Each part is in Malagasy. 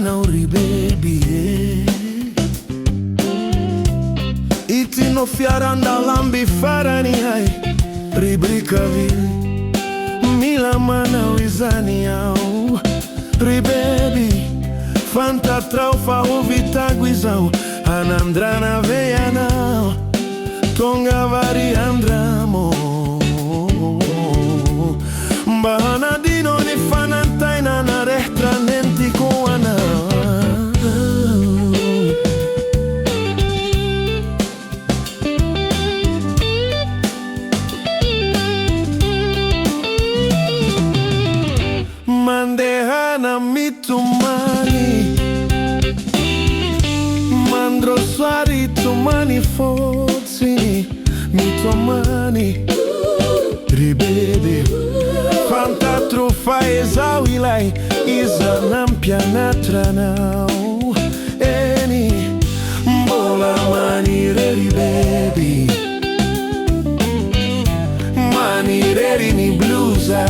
uri baby, iti no fiaranda lambi farani hai ribrika vili mila mana wizani au ri baby fanta traufa uvita guizau anandrana veia nao tonga vari andramo bahana dino ni fanantaina na rehtra nenti kuana mandehana mitumani mandro swari tumani forzi mitumani ribebe fanta trufa ezawilai izanampia natranau eni mbola manirery baby manirery ni blusa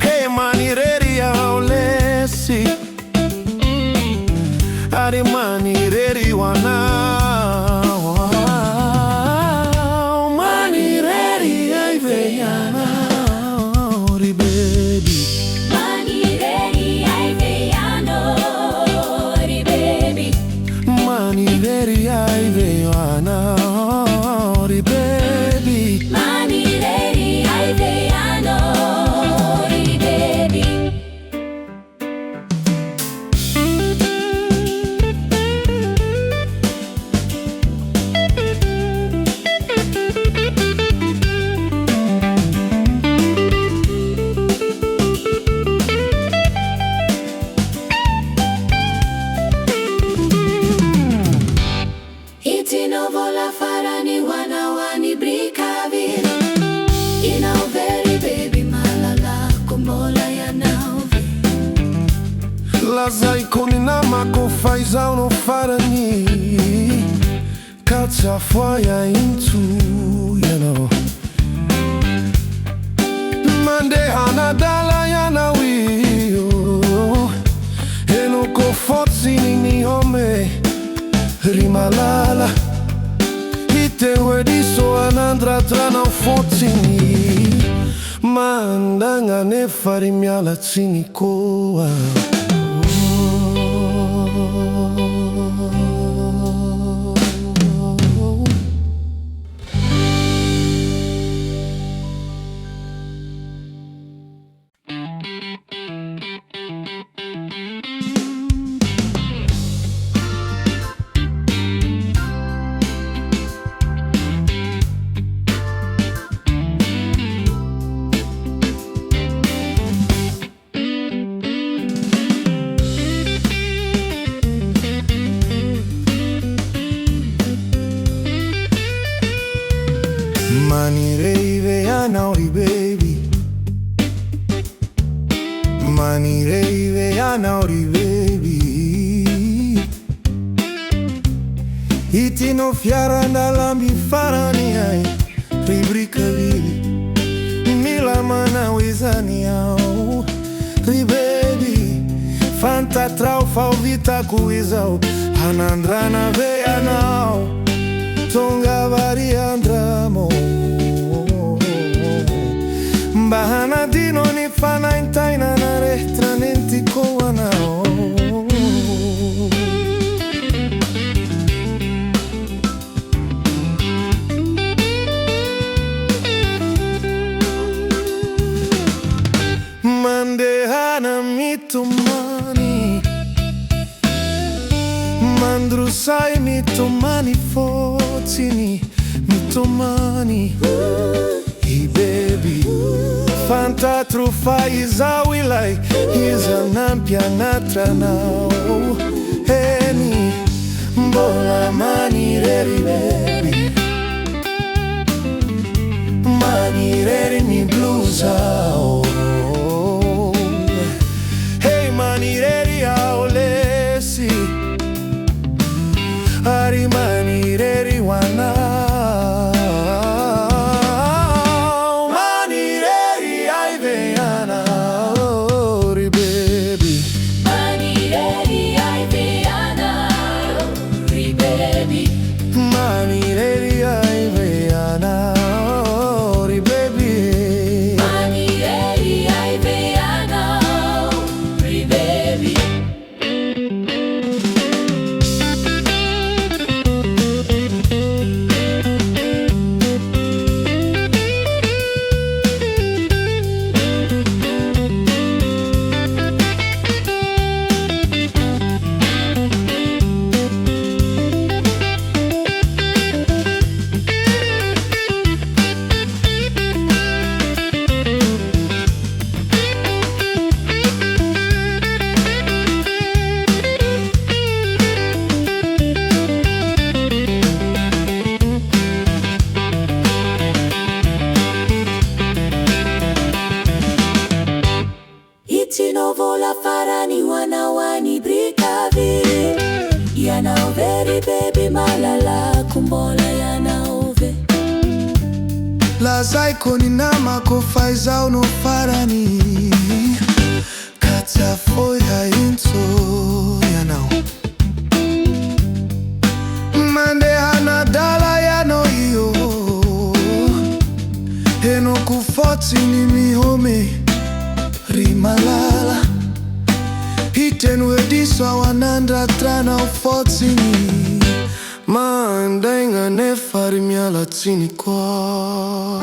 hey manirery aulesi ari manirery wana manirery ai veio a nori baby manirery ai veio a nori baby vola farani wana wani brikavi ina very baby malala kumola ya nauvi lazai konina mako faizau no farani katsa foia into you know mande hana dala ya na wio eno ko forzi ni home rimalala te wedi anandra trana fotini mandanga ne fari miala cinikoa manirery veia nori baby manirery veia nori baby iti no fiaranda lambi farani ai ribrika vili mila mana wizani au ri baby fanta traufa uvita kuizau anandrana veia nao tonga vari andramo bahana dino ni fana intaina na rehtra nenti koanao mandehana mitumani mandru sai mitumani fortini mitumani hey baby fanta trufa izawilai izanampia natranau eni mbola manirery baby manirery ni blusa hey manirery aulesi ari manirery wana manirery ai veia na ori baby vola farani wanawani brikavi yanaoveri baby malala kumbola yanaove La zaiko ni nama ko faizao no farani Kata foya into yanao Mande hana dala yano iyo Heno kufoti ni mihome Rimalala Hiten wediswa wanandra trana ufoti ni Maandainga nefari miala tini kwa